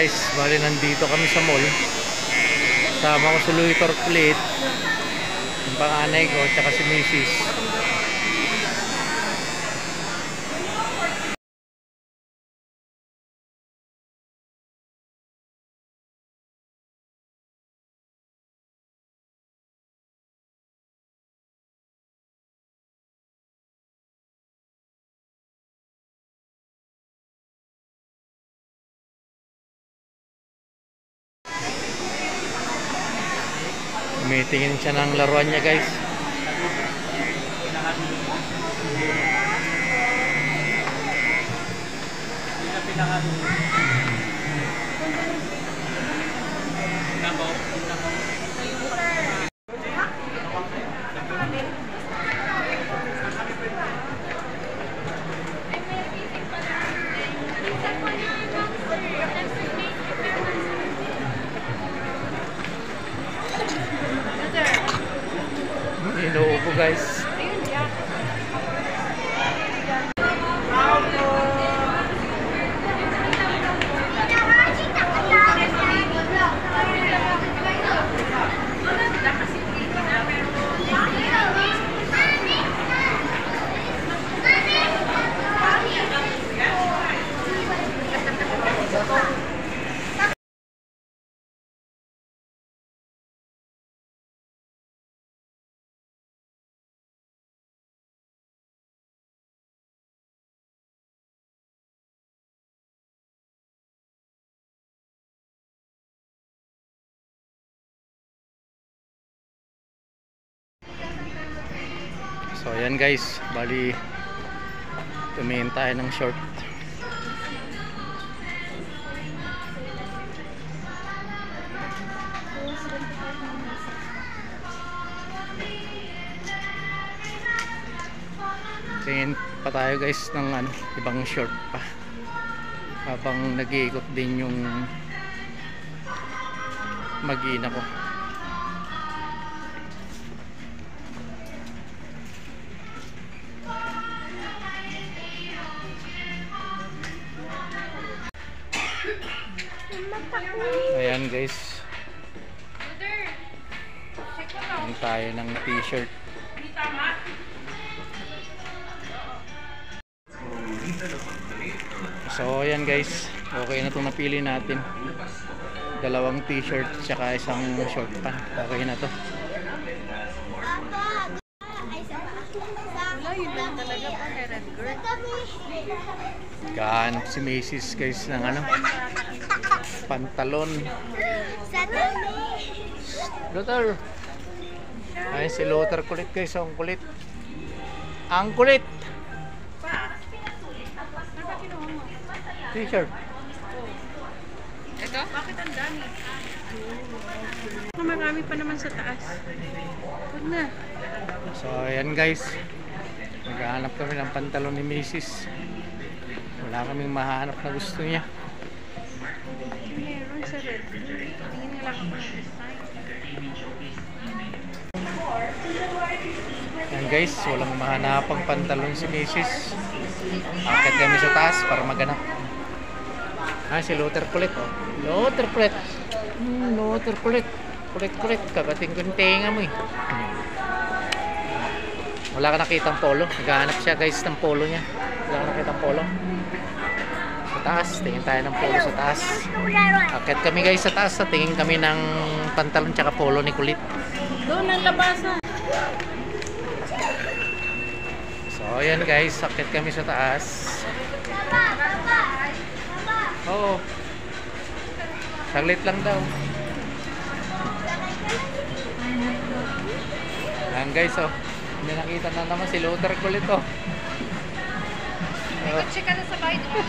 guys, bali nandito kami sa mall. Sama ko si Luitor Kulit, yung panganay ko, tsaka si Mrs. Tumitingin siya ng laruan niya guys. Inuupo guys. So ayan guys, bali tumingin tayo ng short. Tingin pa tayo guys ng ibang short pa habang nag-iikot din yung mag-ina ko. Ayan guys, tingin tayo ng t-shirt. So ayan guys, okay na itong napili natin. Dalawang t-shirt tsaka isang short pant. Okay na to. Gaan si Macy's guys ng pantalon. Lothar. Ay si Lothar Kulit guys, ang kulit. Ang kulit. T-shirt. Ito? Bakit ang dami? Marami pa naman sa taas. Huwag na. So ayan guys, naghahanap kami ng pantalon ni Mrs. Wala kaming mahanap na gusto niya. Meron sa red. Tingin nga lang ako ng design. Ayan guys, walang mahanapang pantalon si Mrs. Akit kami sa taas para maganap. Si Lothar Kulit, oh. Lothar Kulit. Lothar Kulit. Kulit, kagating ko yung tenga mo eh. Wala ka nakitang polo. Naghahanap siya guys ng polo niya. Wala ka nakitang polo. Sa taas, tingin tayo ng polo sa taas. Akit kami guys sa taas, tingin kami ng pantalon tsaka polo ni Kulit. Doon ang labasan. So ayan guys, akit kami sa taas. Oo. Saglit lang daw. Ayan guys, oh. Hindi nakita na naman si Lothar Kulit, oh. May kutsi ka na sa bahay doon.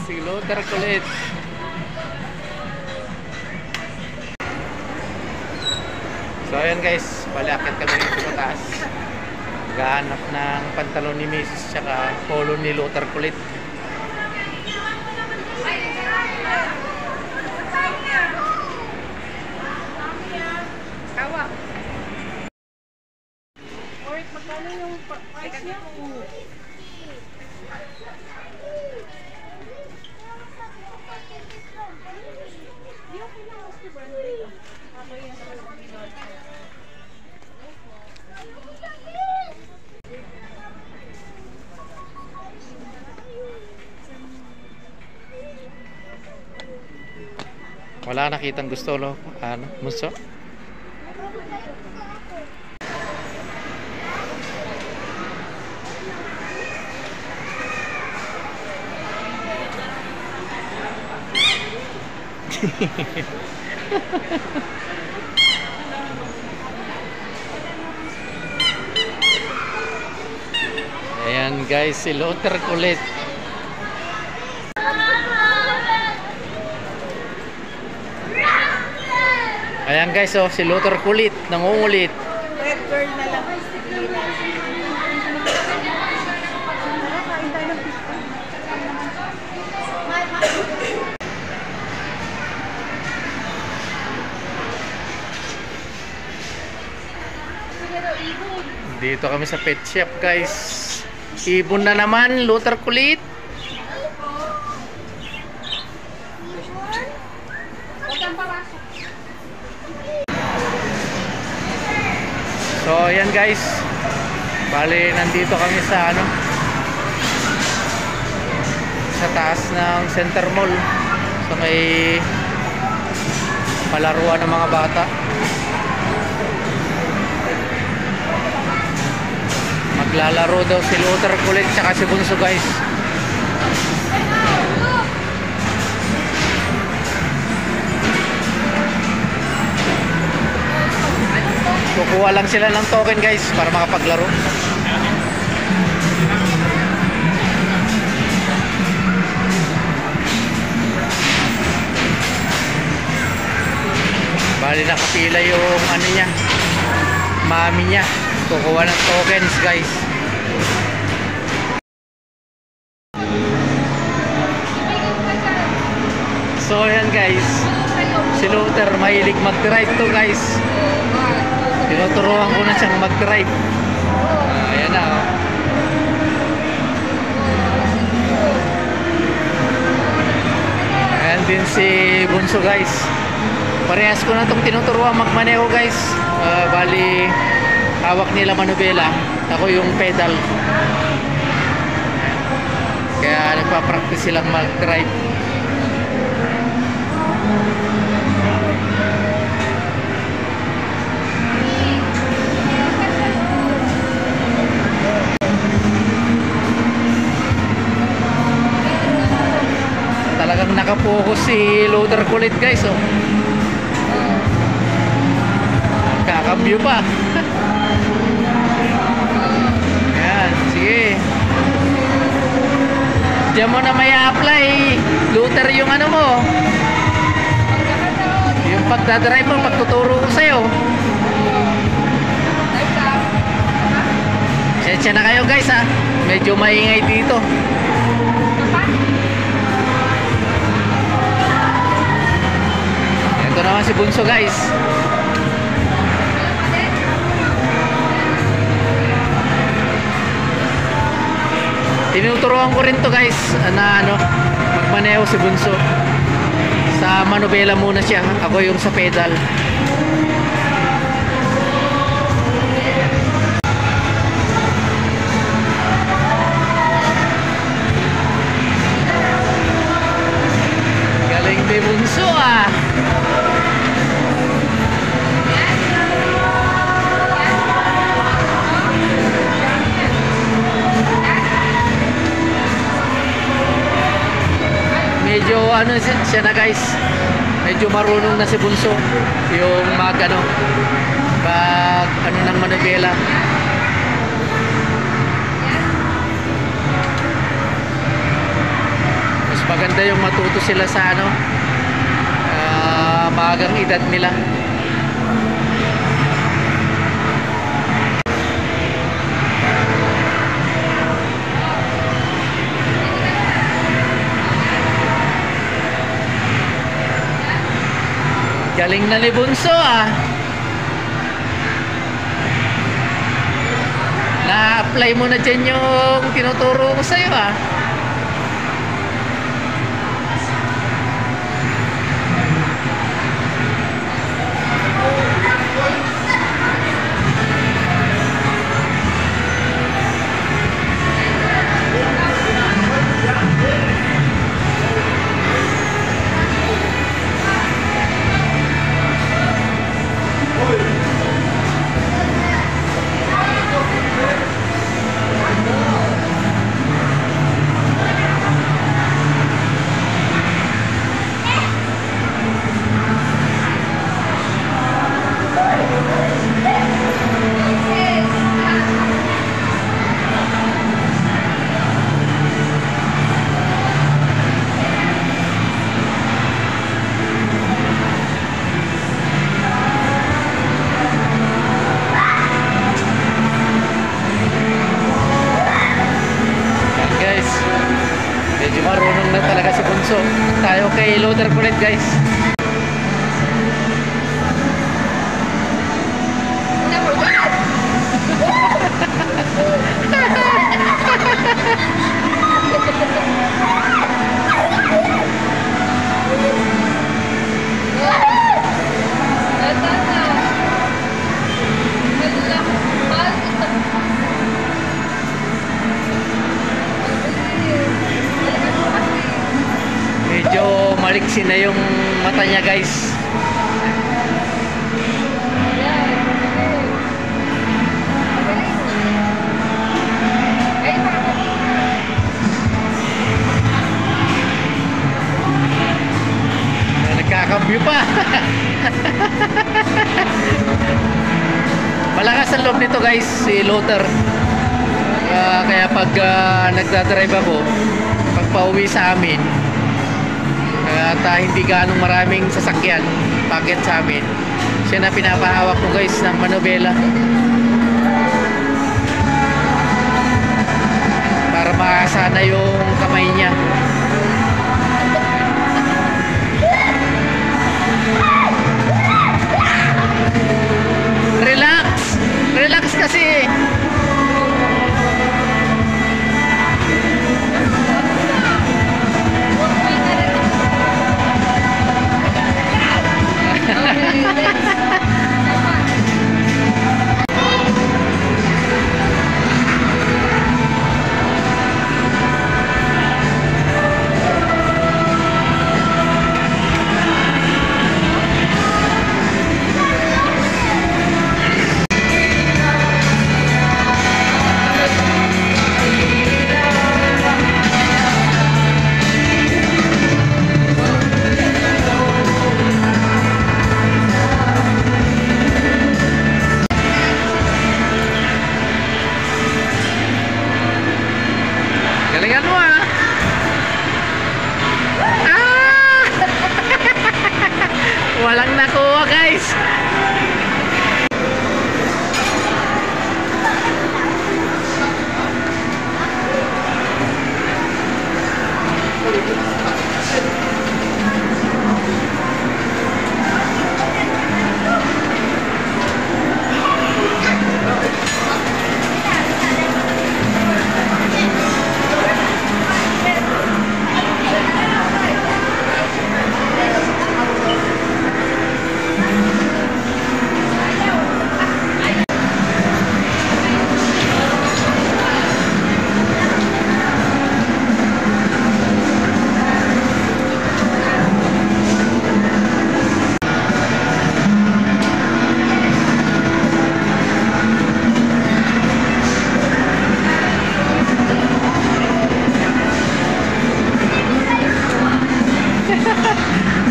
Si Lothar Kulit. So ayan guys, balakit kami dito sa taas. Gahanap ng pantalon ni Mrs. Tsaka polo ni Lothar Kulit. Kawa. Orit, magkano yung price niya? Wala nakitang gusto, lo. Ano, Bunso? Ayan guys, si Luther kulit. Ayan guys, oh, si Luther kulit, nangungulit. Red girl na lang. Dito kami sa pet shop guys. Ibon na naman, Luther kulit. So ayan guys, bali nandito kami sa ano, sa taas ng Center Mall, sa may palaruan ng mga bata. Maglalaro daw si Luther kulit tsaka si Bunso guys. Kukuha lang sila ng token guys para makapaglaro. Bali nakapila yung ano niya, mami niya. Kukuha ng tokens guys. So ayan guys, si Luther mahilig mag-drive to guys. Tinuturuan ko na siyang mag-drive. Ayan na oh. Ayan din si Bunso guys. Parehas ko na itong tinuturuan magmaneho guys. Bali hawak nila manubela, ako yung pedal. Kaya nagpa-practice silang mag-drive. Talagang nakapokus si Luther kulit guys oh. Kakambyo pa. Ayan, sige. Diyan mo na may apply Luther yung ano mo, yung pagdadrive mo, pagtuturo ko sa'yo. Sensya na kayo guys ha, medyo maingay dito. Ito naman si Bunso guys. Tinuturuan ko rin to guys na ano, magmaneho si Bunso. Sa manubela muna siya, ako yung sa pedal. Galing ni Bunso ah. Medyo ano siya na guys, medyo marunong na si Bunso yung mag ano, pag ano ng manubela. Mas maganda yung matuto sila sa ano, maagang edad nila. Galing na ni Bunso ah. Na-apply mo na dyan yung tinuturo ko sa'yo ah. loader kulit guys. Medyo maliksi na yung mata niya guys. Nagkakambyo pa. Malakas ang loob nito guys, si loader. Kaya pag nagdadrive ako, pag pauwi sa amin, at hindi ganong maraming sasakyan packet sa amin, siya na pinapahawak ko guys ng manobela para makasana yung kamay niya. Relax! Relax kasi! Galingan mo ah! Ah! Walang nakuha guys!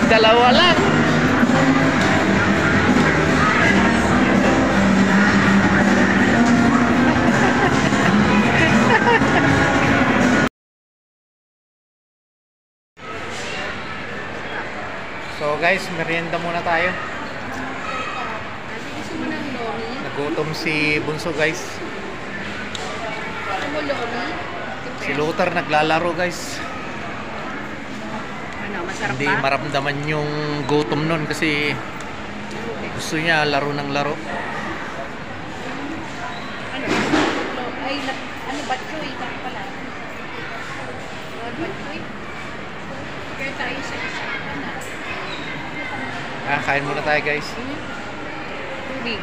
Dalawa lang. So guys, merienda muna tayo. Gusto mo ng lomi? Nagutom si Bunso guys. Gusto mo lomi? Si Luther naglalaro guys. Ano, masarap Hindi ba? maramdaman yung gutom nun kasi gusto niya laro ng laro. Ano? Ay, ano ba? Choy, pala. Batchoy? Kaya tayo sa isa. Kain muna tayo guys. Tubig.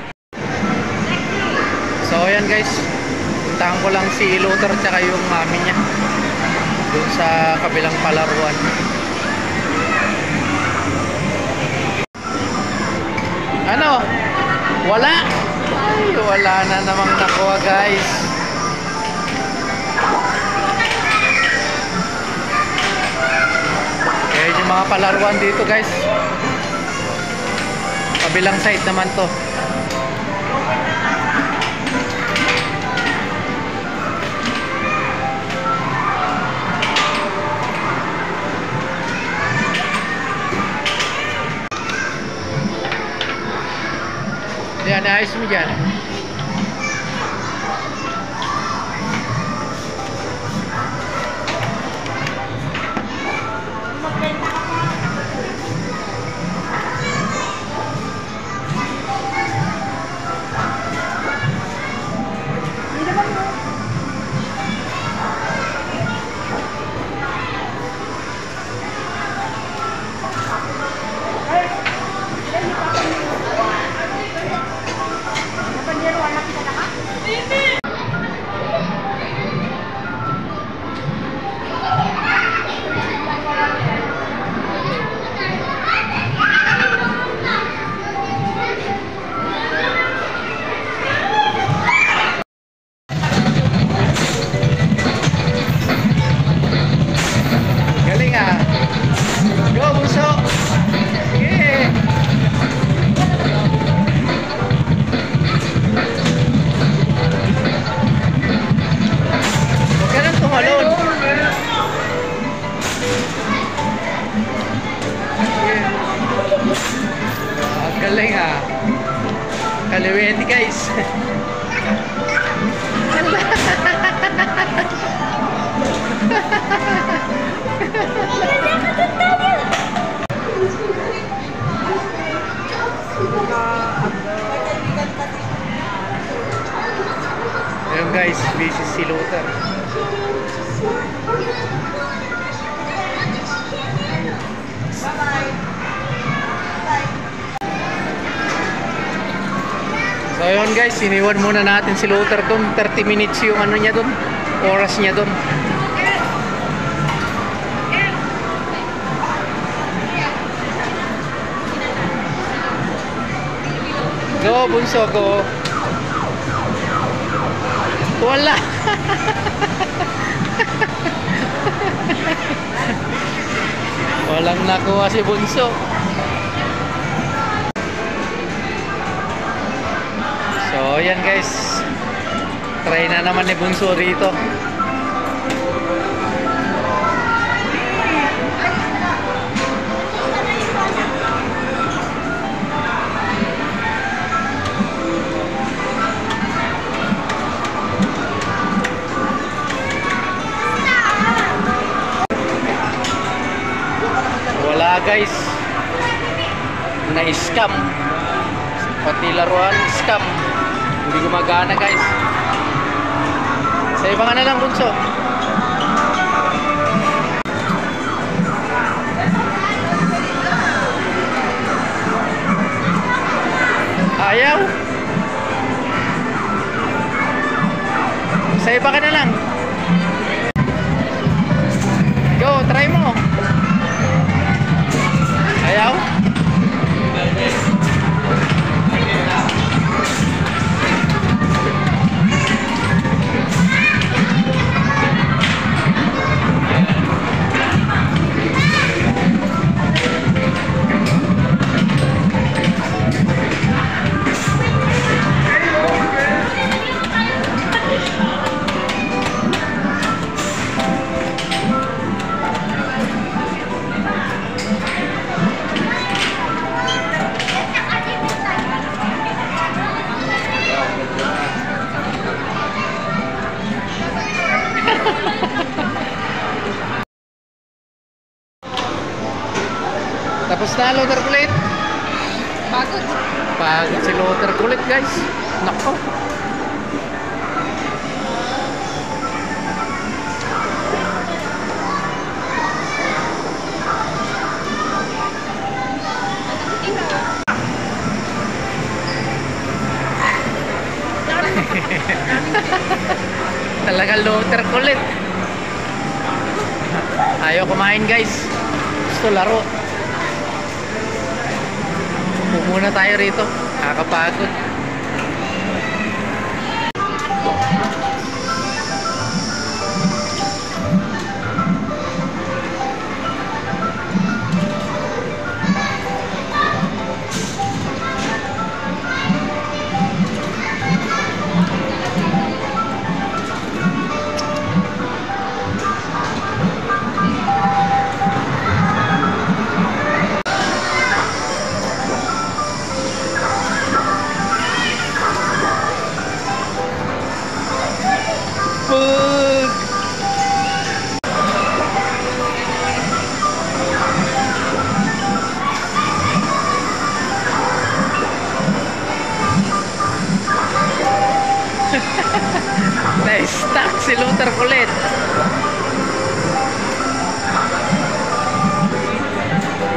So ayan guys, puntahan ko lang si Luther tsaka yung mami niya dun sa kabilang palaruan. Ano? Wala? Ay, wala na namang nakuha guys. Kaya yung mga palaruan dito guys, kabilang side naman to. Yan, ayos mo dyan. Galing ah. Kaliwete guys. Ayun guys, busy si Luther. So ayun guys, iniwan muna natin si Luther doon. 30 minutes yung ano niya doon, oras niya doon. Go bunso, go. Wala. Walang nakuha si bunso. So ayan guys, try na naman ni bunso rito. Wala guys, na-scam, pati laruan scam, hindi gumagana guys. Sa ibang na lang bunso. Ayaw. Sa iba ka na lang. Go, try mo. Ayaw? Tapos na Luther Kulit. Pagod. Pagod si Luther Kulit guys. Nako. Talaga Luther Kulit. Ayaw kumain guys. Gusto laro. Upo muna tayo rito. Kakapagod. Na-stuck si Luther Kulit.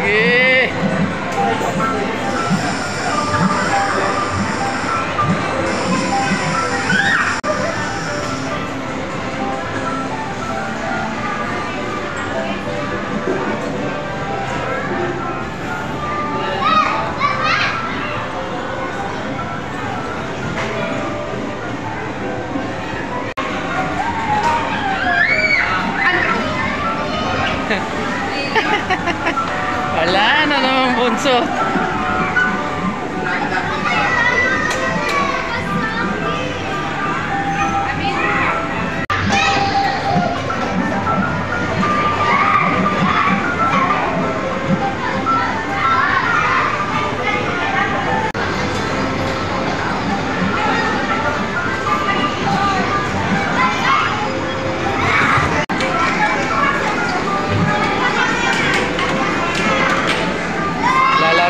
Yeah. Wala na naman bunso.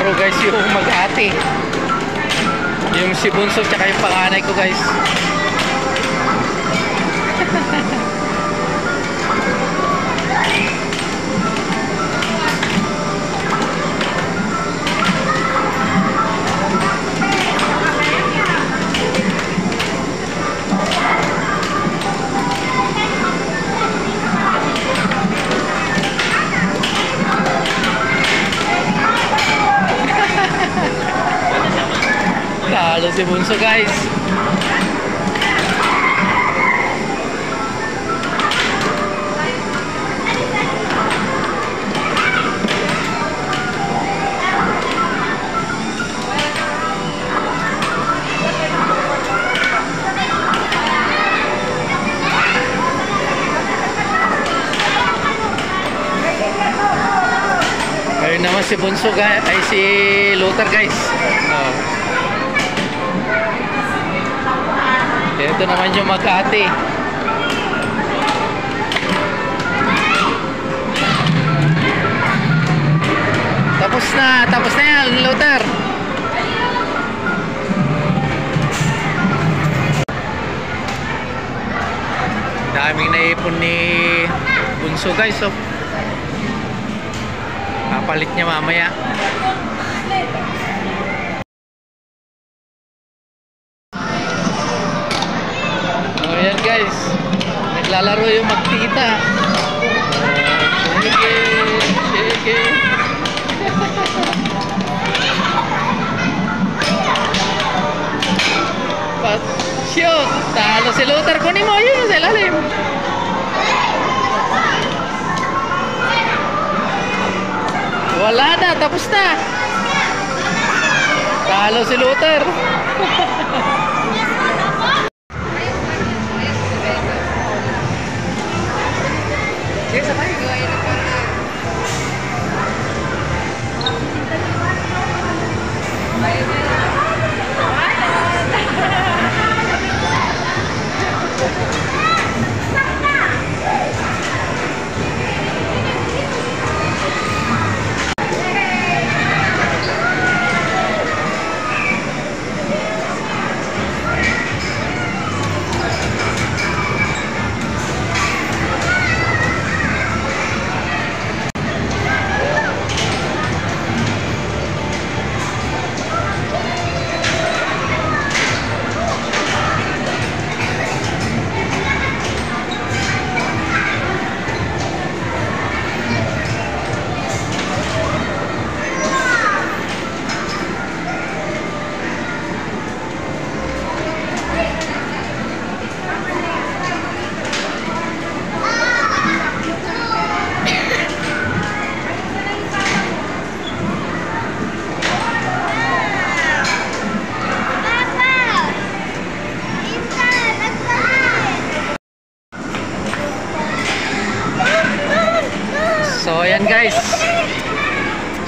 naglalaro guys yung maghati. Yung si Bunso tsaka yung panganay ko guys. Talo si Bunso guys. Ayun naman si Bunso guys, ay si Luther guys. Oh. Ito naman yung Makati. Tapos na yan, Luther. Daming naipon ni Bunso guys, oh. Papalit niya mamaya. Ayan guys, naglalaro yung magtita. Shake. But shoot, talo si Luther. Kunin mo yun sa ilalim. Wala na, tapos na. Talo si Luther.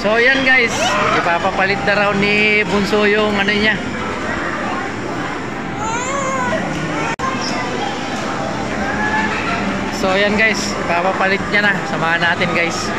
So yan guys, ipapapalit na raw ni Bunso yung ano niya. So yan guys, ipapapalit niya na. Samahan natin guys.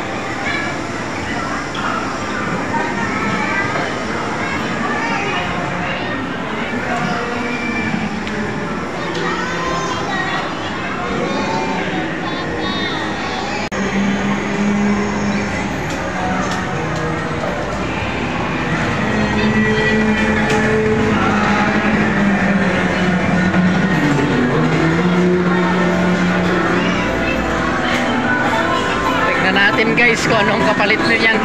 Natin guys kung anong kapalit niyan.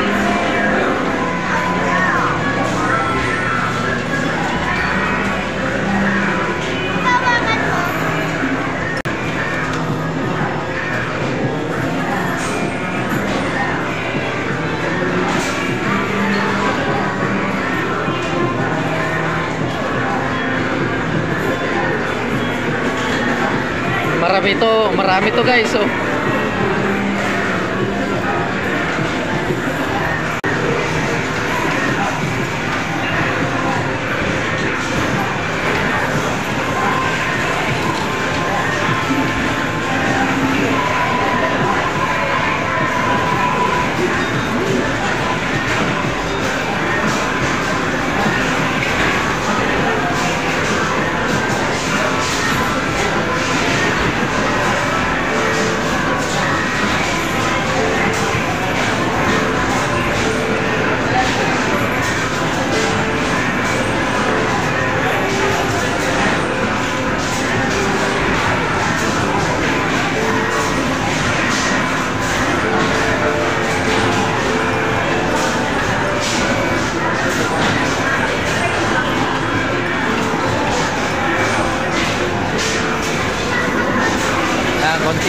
Marami to guys, oh.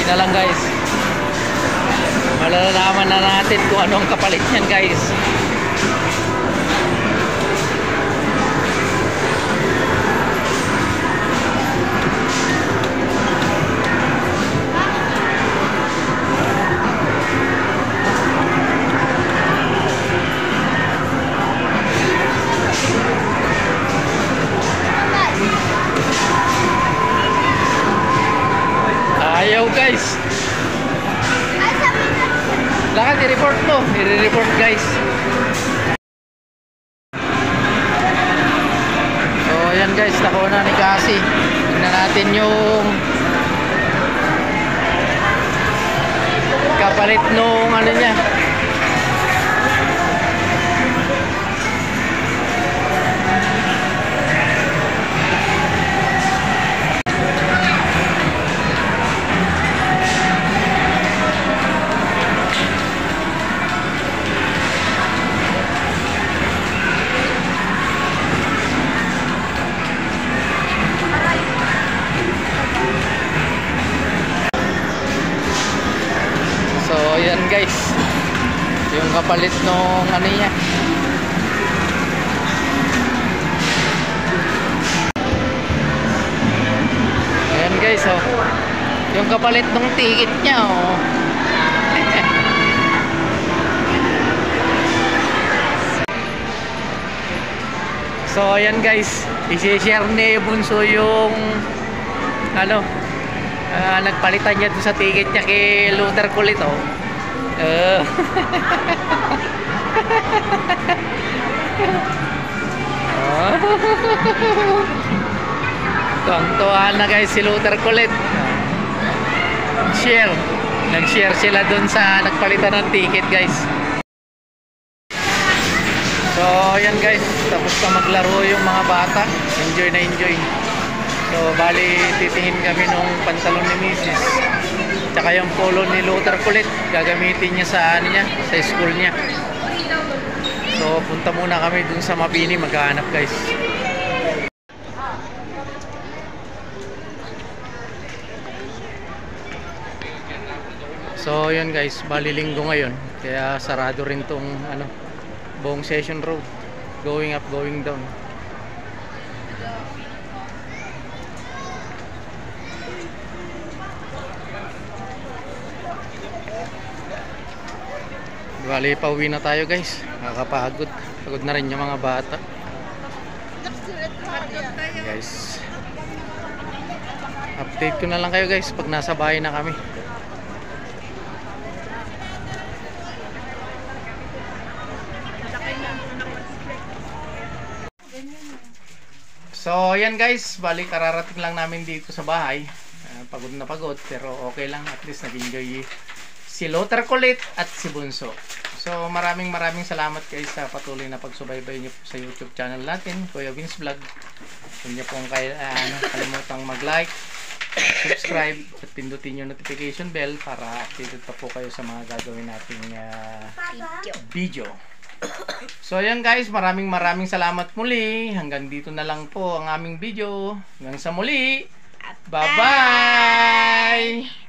na lang guys. Malalaman na natin kung anong kapalit niyan guys. Ayaw guys. Lakad i-report mo. I-report guys. So ayan guys, nakuha na ni Cassie. Tingnan natin yung kapalit nung ano niya. So yan guys, yung kapalit nung ano niya. Ayan guys, oh, yung kapalit nung ticket niya, oh. So ayan guys, i-share ni Bunso yung ano, nagpalitan niya dun sa ticket niya kay Luther Kulit, oh. Tuwang-tuwa na guys si Luther Kulit. Share. Nag-share sila dun sa nagpalitan ng ticket guys. So ayan guys, tapos na maglaro yung mga bata. Enjoy na enjoy. So bali titingin kami nung pantalon ni Mrs. Tsaka yung polo ni Luther Kulit, gagamitin niya sa ano niya, sa school niya. So punta muna kami dun sa Mabini, maghahanap guys. So yun guys, bali linggo ngayon, kaya sarado rin tong ano, buong Session Road, going up, going down. Bali, pauwi na tayo guys. Nakakapagod. Pagod na rin yung mga bata. Guys, update ko na lang kayo guys pag nasa bahay na kami. So yan guys, bali kararating lang namin dito sa bahay. Pagod na pagod pero okay lang, at least nag-enjoy si Luther Kulit at si Bunso. So maraming salamat guys sa patuloy na pagsubaybay niyo po sa YouTube channel natin, Kuya Vince Vlog. Huwag niyo pong kalimutang mag-like, subscribe at pindutin yung notification bell para updated pa po kayo sa mga gagawin nating video. So ayan guys, maraming salamat muli. Hanggang dito na lang po ang aming video. Hanggang sa muli. Bye bye.